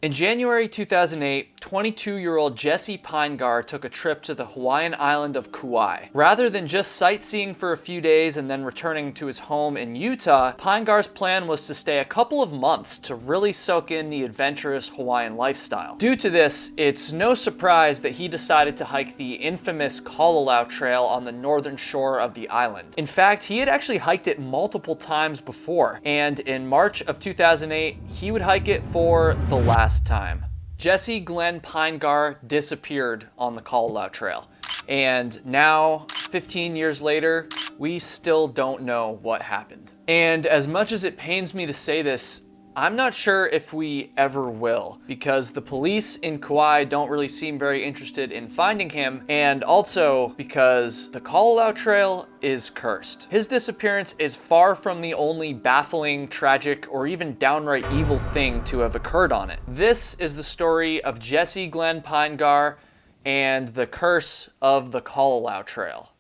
In January 2008, 22-year-old Jesse Pinegar took a trip to the Hawaiian island of Kauai. Rather than just sightseeing for a few days and then returning to his home in Utah, Pinegar's plan was to stay a couple of months to really soak in the adventurous Hawaiian lifestyle. Due to this, it's no surprise that he decided to hike the infamous Kalalau Trail on the northern shore of the island. In fact, he had actually hiked it multiple times before, and in March of 2008, he would hike it for the last time. Jesse Glenn Pinegar disappeared on the Kalalau Trail, and now 15 years later we still don't know what happened. And as much as it pains me to say this, I'm not sure if we ever will, because the police in Kauai don't really seem very interested in finding him, and also because the Kalalau Trail is cursed. His disappearance is far from the only baffling, tragic, or even downright evil thing to have occurred on it. This is the story of Jesse Glenn Pinegar and the curse of the Kalalau Trail.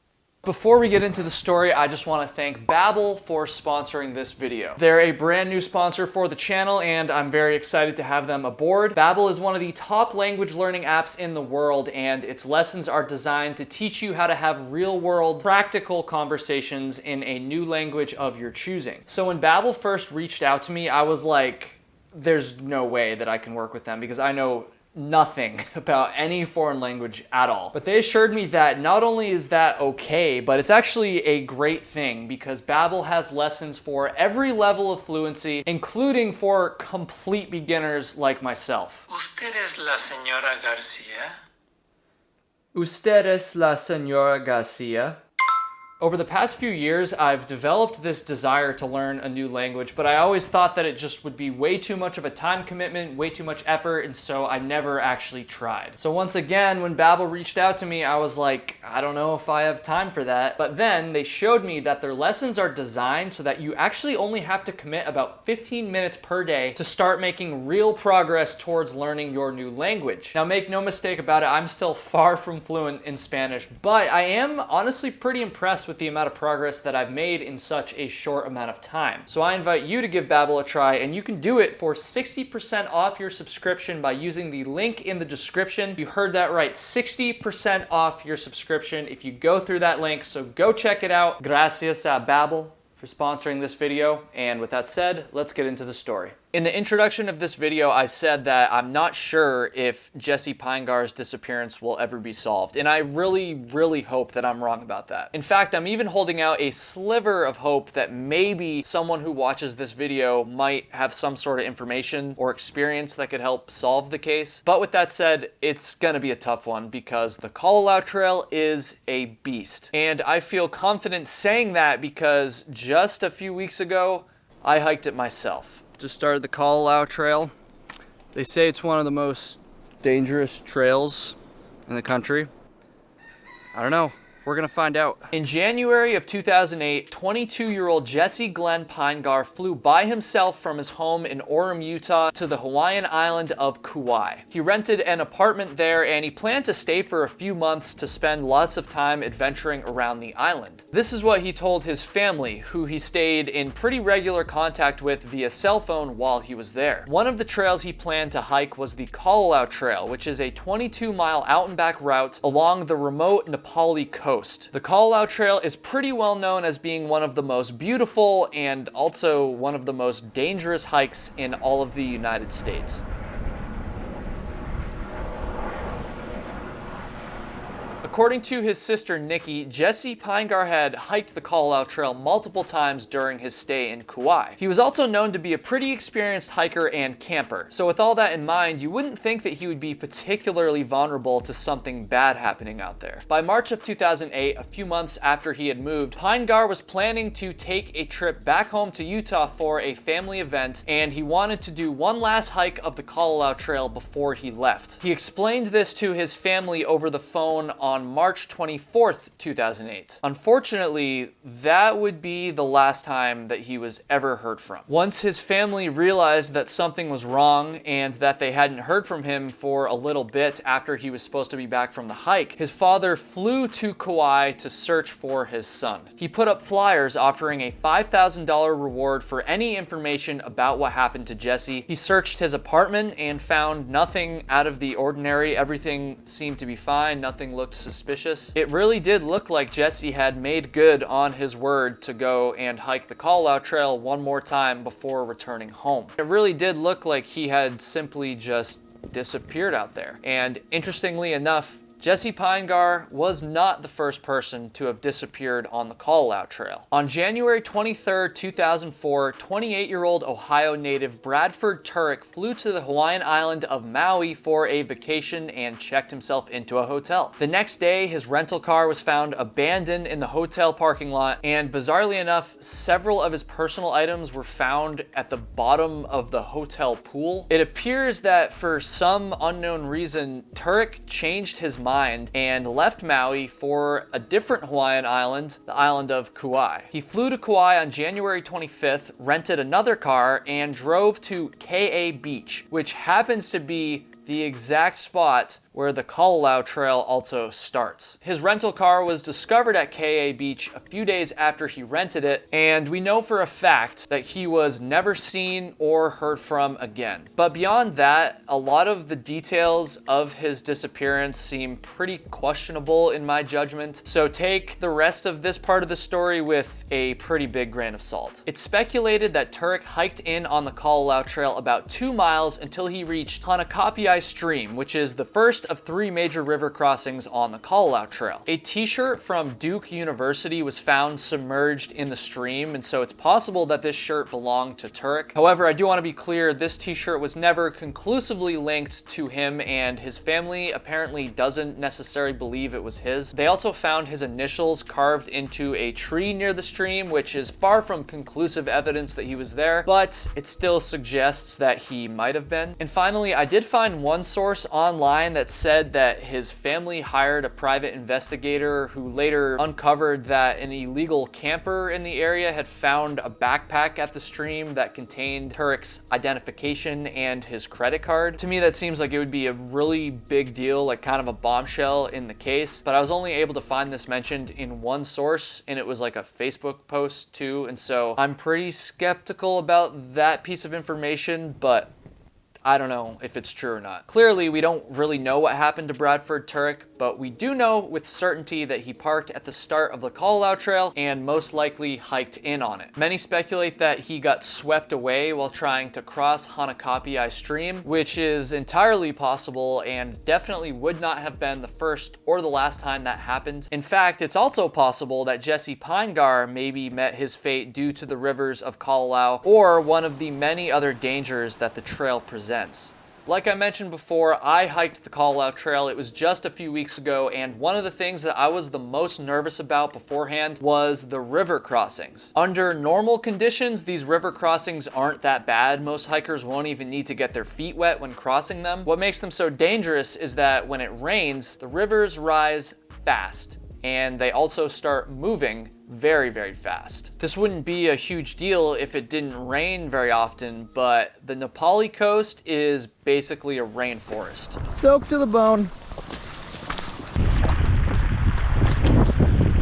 Before we get into the story, I just want to thank Babel for sponsoring this video. They're a brand new sponsor for the channel, and I'm very excited to have them aboard. Babel is one of the top language learning apps in the world, and its lessons are designed to teach you how to have real-world, practical conversations in a new language of your choosing. So when Babel first reached out to me, I was like, there's no way that I can work with them because I know nothing about any foreign language at all. But they assured me that not only is that okay, but it's actually a great thing because Babel has lessons for every level of fluency, including for complete beginners like myself. ¿Usted es la señora Garcia? Usted es la señora Garcia? Over the past few years, I've developed this desire to learn a new language, but I always thought that it just would be way too much of a time commitment, way too much effort, and so I never actually tried. So once again, when Babel reached out to me, I was like, I don't know if I have time for that. But then they showed me that their lessons are designed so that you actually only have to commit about 15 minutes per day to start making real progress towards learning your new language. Now make no mistake about it, I'm still far from fluent in Spanish, but I am honestly pretty impressed with the amount of progress that I've made in such a short amount of time. So I invite you to give Babel a try, and you can do it for 60% off your subscription by using the link in the description. You heard that right, 60% off your subscription if you go through that link, so go check it out. Gracias a Babel for sponsoring this video, and with that said, let's get into the story. In the introduction of this video, I said that I'm not sure if Jesse Pinegar's disappearance will ever be solved, and I really hope that I'm wrong about that. In fact, I'm even holding out a sliver of hope that maybe someone who watches this video might have some sort of information or experience that could help solve the case. But with that said, it's gonna be a tough one because the Kalalau Trail is a beast. And I feel confident saying that because just a few weeks ago, I hiked it myself. Just started the Kalalau Trail. They say it's one of the most dangerous trails in the country. I don't know. We're gonna find out. In January of 2008, 22-year-old Jesse Glenn Pinegar flew by himself from his home in Orem, Utah to the Hawaiian island of Kauai. He rented an apartment there and he planned to stay for a few months to spend lots of time adventuring around the island. This is what he told his family, who he stayed in pretty regular contact with via cell phone while he was there. One of the trails he planned to hike was the Kalalau Trail, which is a 22-mile out and back route along the remote Nepali coast. The Kalalau Trail is pretty well known as being one of the most beautiful and also one of the most dangerous hikes in all of the United States. According to his sister Niki, Jesse Pinegar had hiked the Kalalau Trail multiple times during his stay in Kauai. He was also known to be a pretty experienced hiker and camper. So with all that in mind, you wouldn't think that he would be particularly vulnerable to something bad happening out there. By March of 2008, a few months after he had moved, Pinegar was planning to take a trip back home to Utah for a family event, and he wanted to do one last hike of the Kalalau Trail before he left. He explained this to his family over the phone on March 24th, 2008. Unfortunately, that would be the last time that he was ever heard from. Once his family realized that something was wrong and that they hadn't heard from him for a little bit after he was supposed to be back from the hike, his father flew to Kauai to search for his son. He put up flyers offering a $5,000 reward for any information about what happened to Jesse. He searched his apartment and found nothing out of the ordinary. Everything seemed to be fine. Nothing looked suspicious. It really did look like Jesse had made good on his word to go and hike the Kalalau Trail one more time before returning home. It really did look like he had simply just disappeared out there. And interestingly enough, Jesse Pinegar was not the first person to have disappeared on the Kalalau Trail. On January 23rd, 2004, 28-year-old Ohio native Bradford Turek flew to the Hawaiian island of Maui for a vacation and checked himself into a hotel. The next day, his rental car was found abandoned in the hotel parking lot, and bizarrely enough, several of his personal items were found at the bottom of the hotel pool. It appears that for some unknown reason, Turek changed his mind and left Maui for a different Hawaiian island, the island of Kauai. He flew to Kauai on January 25th, rented another car, and drove to Ka Beach, which happens to be the exact spot where the Kalalau Trail also starts. His rental car was discovered at Ka Beach a few days after he rented it, and we know for a fact that he was never seen or heard from again. But beyond that, a lot of the details of his disappearance seem pretty questionable in my judgment, so take the rest of this part of the story with a pretty big grain of salt. It's speculated that Turek hiked in on the Kalalau Trail about 2 miles until he reached Hanakapiai Stream, which is the first of 3 major river crossings on the Kalalau Trail. A t-shirt from Duke University was found submerged in the stream, and so it's possible that this shirt belonged to Turek. However, I do want to be clear, this t-shirt was never conclusively linked to him, and his family apparently doesn't necessarily believe it was his. They also found his initials carved into a tree near the stream, which is far from conclusive evidence that he was there, but it still suggests that he might have been. And finally, I did find one source online that said that his family hired a private investigator who later uncovered that an illegal camper in the area had found a backpack at the stream that contained Turek's identification and his credit card. To me, that seems like it would be a really big deal, like kind of a bombshell in the case, but I was only able to find this mentioned in one source, and it was like a Facebook post too, and so I'm pretty skeptical about that piece of information, but I don't know if it's true or not. Clearly, we don't really know what happened to Bradford Turek, but we do know with certainty that he parked at the start of the Kalalau Trail and most likely hiked in on it. Many speculate that he got swept away while trying to cross Hanakapiai Stream, which is entirely possible and definitely would not have been the first or the last time that happened. In fact, it's also possible that Jesse Pinegar maybe met his fate due to the rivers of Kalalau or one of the many other dangers that the trail presents. Like I mentioned before, I hiked the Kalalau Trail. It was just a few weeks ago, and one of the things that I was the most nervous about beforehand was the river crossings. Under normal conditions, these river crossings aren't that bad. Most hikers won't even need to get their feet wet when crossing them. What makes them so dangerous is that when it rains, the rivers rise fast, and they also start moving very, very fast. This wouldn't be a huge deal if it didn't rain very often, but the Nepali coast is basically a rainforest. Soaked to the bone.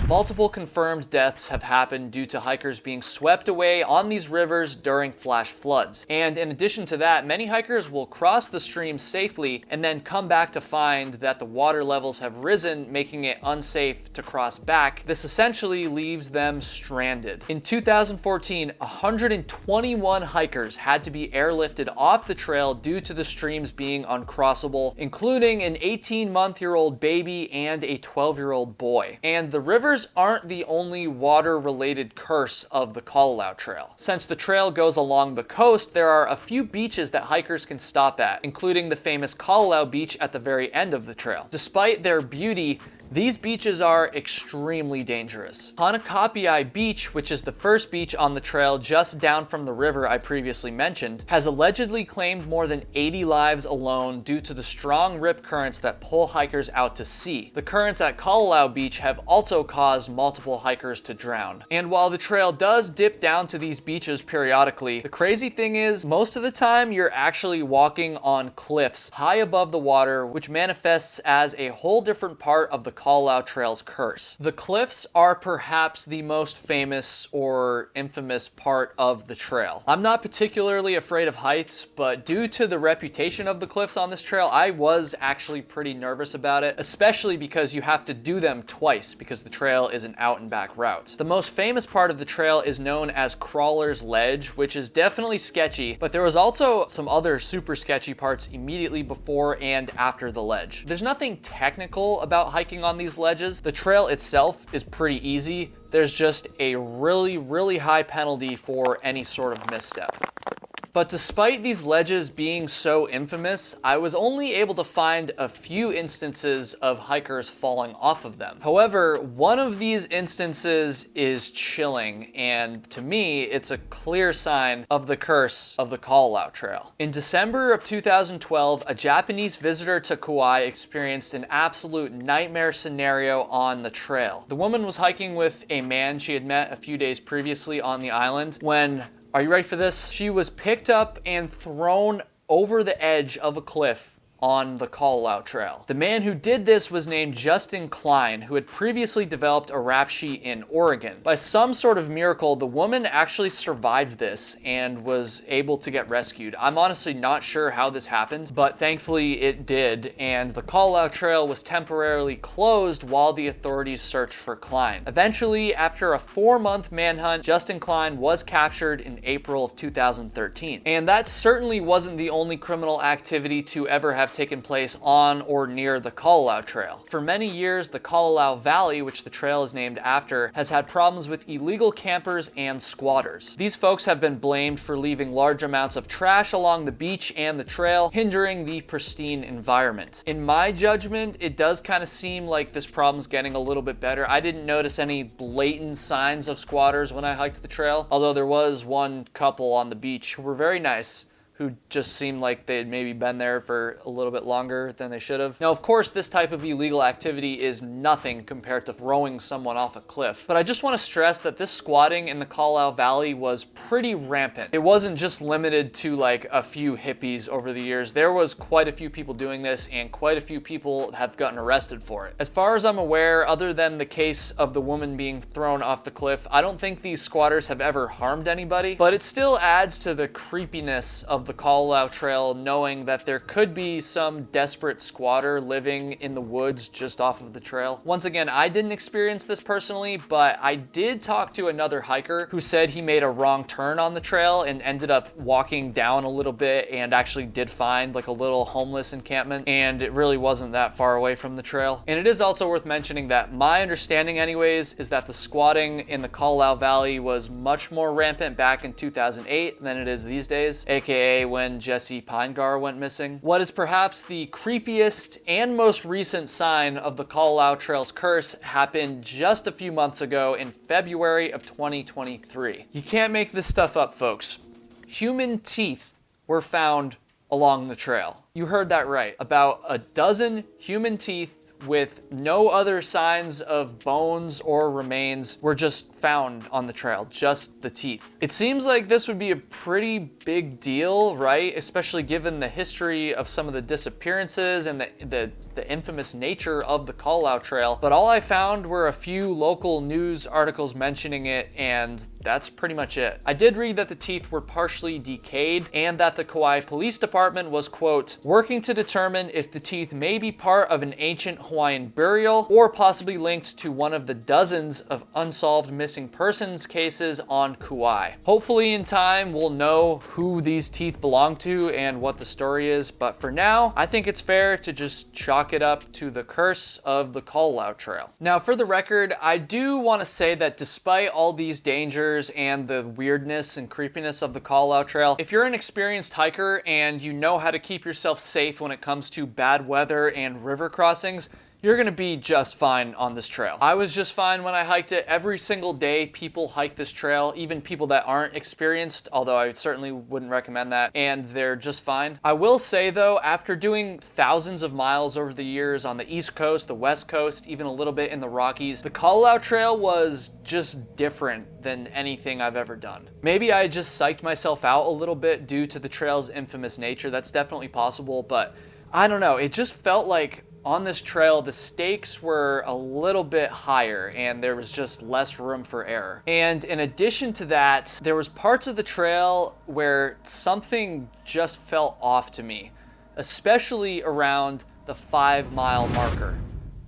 Multiple confirmed deaths have happened due to hikers being swept away on these rivers during flash floods. And in addition to that, many hikers will cross the stream safely and then come back to find that the water levels have risen, making it unsafe to cross back. This essentially leaves them stranded. In 2014, 121 hikers had to be airlifted off the trail due to the streams being uncrossable, including an 18-month-old baby and a 12-year-old boy. And the rivers aren't the only water-related curse of the Kalalau Trail. Since the trail goes along the coast, there are a few beaches that hikers can stop at, including the famous Kalalau Beach at the very end of the trail. Despite their beauty, These beaches are extremely dangerous. Hanakapiai Beach, which is the first beach on the trail just down from the river I previously mentioned, has allegedly claimed more than 80 lives alone due to the strong rip currents that pull hikers out to sea. The currents at Kalalau Beach have also caused multiple hikers to drown. And while the trail does dip down to these beaches periodically, the crazy thing is most of the time you're actually walking on cliffs high above the water, which manifests as a whole different part of the Kalalau Trail's curse. The cliffs are perhaps the most famous or infamous part of the trail. I'm not particularly afraid of heights, but due to the reputation of the cliffs on this trail, I was actually pretty nervous about it, especially because you have to do them twice because the trail is an out and back route. The most famous part of the trail is known as Crawler's Ledge, which is definitely sketchy, but there was also some other super sketchy parts immediately before and after the ledge. There's nothing technical about hiking on these ledges. The trail itself is pretty easy. There's just a really high penalty for any sort of misstep. But despite these ledges being so infamous, I was only able to find a few instances of hikers falling off of them. However, one of these instances is chilling, and to me, it's a clear sign of the curse of the Kalalau Trail. In December of 2012, a Japanese visitor to Kauai experienced an absolute nightmare scenario on the trail. The woman was hiking with a man she had met a few days previously on the island when, are you ready for this? She was picked up and thrown over the edge of a cliff on the Kalalau Trail. The man who did this was named Justin Klein, who had previously developed a rap sheet in Oregon. By some sort of miracle, the woman actually survived this and was able to get rescued. I'm honestly not sure how this happened, but thankfully it did, and the Kalalau Trail was temporarily closed while the authorities searched for Klein. Eventually, after a 4-month manhunt, Justin Klein was captured in April of 2013. And that certainly wasn't the only criminal activity to ever have taken place on or near the Kalalau Trail. For many years, the Kalalau Valley, which the trail is named after, has had problems with illegal campers and squatters. These folks have been blamed for leaving large amounts of trash along the beach and the trail, hindering the pristine environment. In my judgment, it does kind of seem like this problem's getting a little bit better. I didn't notice any blatant signs of squatters when I hiked the trail, although there was one couple on the beach who were very nice, who just seemed like they had maybe been there for a little bit longer than they should have. Now, of course, this type of illegal activity is nothing compared to throwing someone off a cliff, but I just want to stress that this squatting in the Kalalau Valley was pretty rampant. It wasn't just limited to like a few hippies over the years. There was quite a few people doing this, and quite a few people have gotten arrested for it. As far as I'm aware, other than the case of the woman being thrown off the cliff, I don't think these squatters have ever harmed anybody, but it still adds to the creepiness of the Kalalau Trail, knowing that there could be some desperate squatter living in the woods just off of the trail. Once again, I didn't experience this personally, but I did talk to another hiker who said he made a wrong turn on the trail and ended up walking down a little bit and actually did find like a little homeless encampment, and it really wasn't that far away from the trail. And it is also worth mentioning that my understanding anyways is that the squatting in the Kalalau Valley was much more rampant back in 2008 than it is these days, aka when Jesse Pinegar went missing. What is perhaps the creepiest and most recent sign of the Kalalau Trail's curse happened just a few months ago in February of 2023. You can't make this stuff up, folks. Human teeth were found along the trail. You heard that right. About a dozen human teeth with no other signs of bones or remains were just found on the trail, just the teeth. It seems like this would be a pretty big deal, right? Especially given the history of some of the disappearances and the infamous nature of the Kalalau Trail. But all I found were a few local news articles mentioning it, and that's pretty much it. I did read that the teeth were partially decayed and that the Kauai Police Department was, quote, working to determine if the teeth may be part of an ancient Hawaiian burial or possibly linked to one of the dozens of unsolved missing persons cases on Kauai. Hopefully in time we'll know who these teeth belong to and what the story is, but for now I think it's fair to just chalk it up to the curse of the Kalalau Trail. Now, for the record, I do want to say that despite all these dangers and the weirdness and creepiness of the Kalalau Trail, if you're an experienced hiker and you know how to keep yourself safe when it comes to bad weather and river crossings, you're gonna be just fine on this trail. I was just fine when I hiked it. Every single day people hike this trail, even people that aren't experienced, although I certainly wouldn't recommend that, and they're just fine. I will say though, after doing thousands of miles over the years on the East Coast, the West Coast, even a little bit in the Rockies, the Kalalau Trail was just different than anything I've ever done. Maybe I just psyched myself out a little bit due to the trail's infamous nature. That's definitely possible, but I don't know. It just felt like on this trail, the stakes were a little bit higher and there was just less room for error. And in addition to that, there was parts of the trail where something just felt off to me, especially around the 5-mile marker.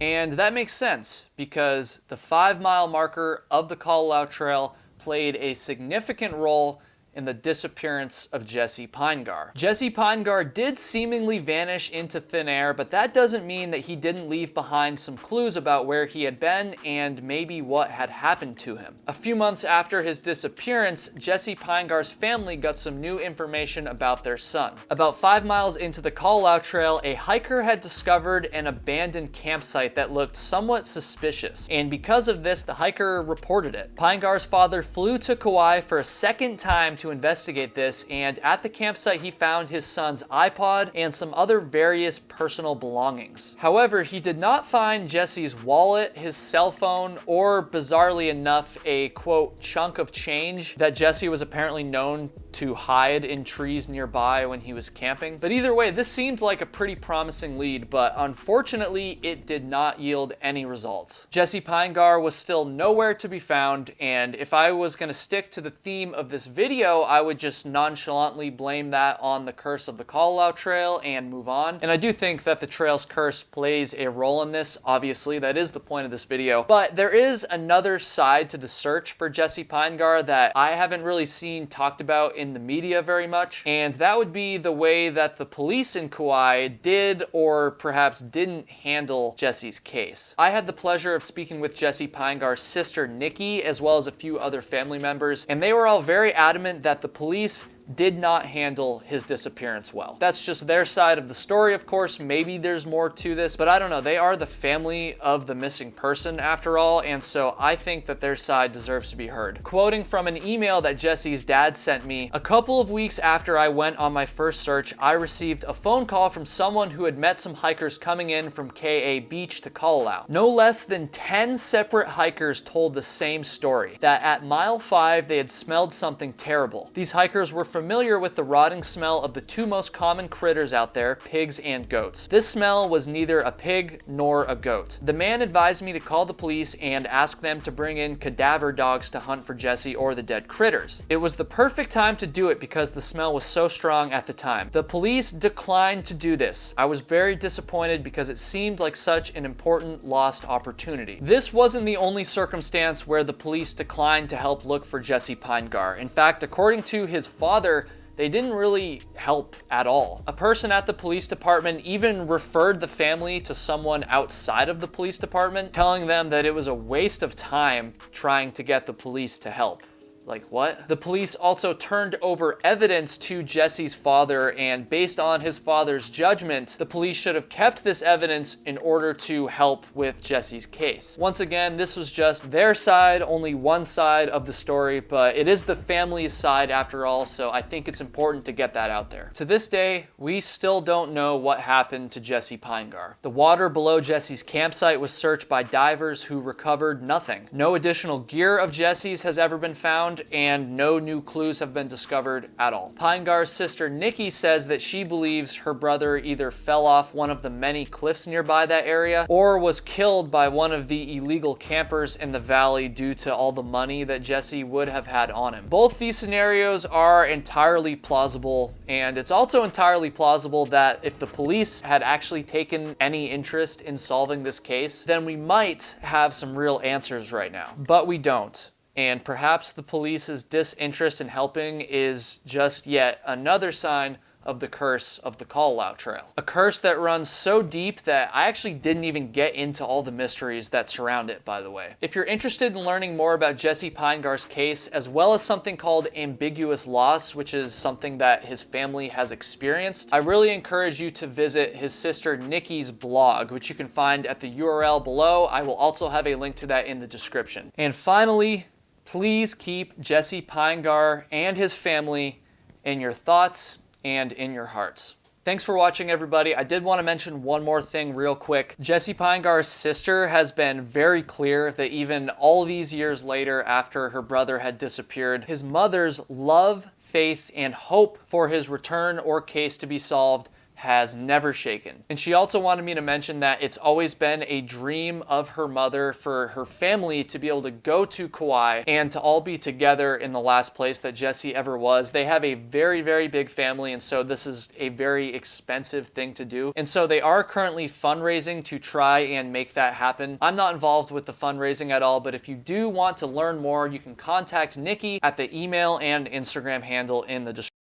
And that makes sense because the 5-mile marker of the Kalalau Trail played a significant role in the disappearance of Jesse Pinegar. Jesse Pinegar did seemingly vanish into thin air, but that doesn't mean that he didn't leave behind some clues about where he had been and maybe what had happened to him. A few months after his disappearance, Jesse Pinegar's family got some new information about their son. About 5 miles into the Kalalau Trail, a hiker had discovered an abandoned campsite that looked somewhat suspicious, and because of this, the hiker reported it. Pinegar's father flew to Kauai for a second time to investigate this, and at the campsite he found his son's iPod and some other various personal belongings. However, he did not find Jesse's wallet, his cell phone, or bizarrely enough, a quote chunk of change that Jesse was apparently known to hide in trees nearby when he was camping. But either way, this seemed like a pretty promising lead, but unfortunately it did not yield any results. Jesse Pinegar was still nowhere to be found, and if I was going to stick to the theme of this video, I would just nonchalantly blame that on the curse of the Kalalau Trail and move on. And I do think that the trail's curse plays a role in this. Obviously, that is the point of this video. But there is another side to the search for Jesse Pinegar that I haven't really seen talked about in the media very much, and that would be the way that the police in Kauai did or perhaps didn't handle Jesse's case. I had the pleasure of speaking with Jesse Pinegar's sister Niki, as well as a few other family members, and they were all very adamant that the police did not handle his disappearance well. That's just their side of the story, of course. Maybe there's more to this, but I don't know. They are the family of the missing person after all, and so I think that their side deserves to be heard. Quoting from an email that Jesse's dad sent me, a couple of weeks after I went on my first search, I received a phone call from someone who had met some hikers coming in from KA Beach to Kalalau. No less than 10 separate hikers told the same story, that at mile 5 they had smelled something terrible. These hikers were familiar with the rotting smell of the two most common critters out there, pigs and goats. This smell was neither a pig nor a goat. The man advised me to call the police and ask them to bring in cadaver dogs to hunt for Jesse or the dead critters. It was the perfect time to do it because the smell was so strong at the time. The police declined to do this. I was very disappointed because it seemed like such an important lost opportunity. This wasn't the only circumstance where the police declined to help look for Jesse Pinegar. In fact, according to his father, they didn't really help at all. A person at the police department even referred the family to someone outside of the police department, telling them that it was a waste of time trying to get the police to help. Like what? The police also turned over evidence to Jesse's father, and based on his father's judgment, the police should have kept this evidence in order to help with Jesse's case. Once again, this was just their side, only one side of the story, but it is the family's side after all, so I think it's important to get that out there. To this day, we still don't know what happened to Jesse Pinegar. The water below Jesse's campsite was searched by divers who recovered nothing. No additional gear of Jesse's has ever been found, and no new clues have been discovered at all. Pinegar's sister Niki says that she believes her brother either fell off one of the many cliffs nearby that area or was killed by one of the illegal campers in the valley due to all the money that Jesse would have had on him. Both these scenarios are entirely plausible, and it's also entirely plausible that if the police had actually taken any interest in solving this case, then we might have some real answers right now. But we don't. And perhaps the police's disinterest in helping is just yet another sign of the curse of the Kalalau Trail. A curse that runs so deep that I actually didn't even get into all the mysteries that surround it, by the way. If you're interested in learning more about Jesse Pinegar's case, as well as something called ambiguous loss, which is something that his family has experienced, I really encourage you to visit his sister Niki's blog, which you can find at the URL below. I will also have a link to that in the description. And finally, please keep Jesse Pinegar and his family in your thoughts and in your hearts. Thanks for watching, everybody. I did want to mention one more thing real quick. Jesse Pinegar's sister has been very clear that even all these years later, after her brother had disappeared, his mother's love, faith, and hope for his return or case to be solved has never shaken. And she also wanted me to mention that it's always been a dream of her mother for her family to be able to go to Kauai and to all be together in the last place that Jesse ever was. They have a very, very big family, and so this is a very expensive thing to do. And so they are currently fundraising to try and make that happen. I'm not involved with the fundraising at all, but if you do want to learn more, you can contact Niki at the email and Instagram handle in the description.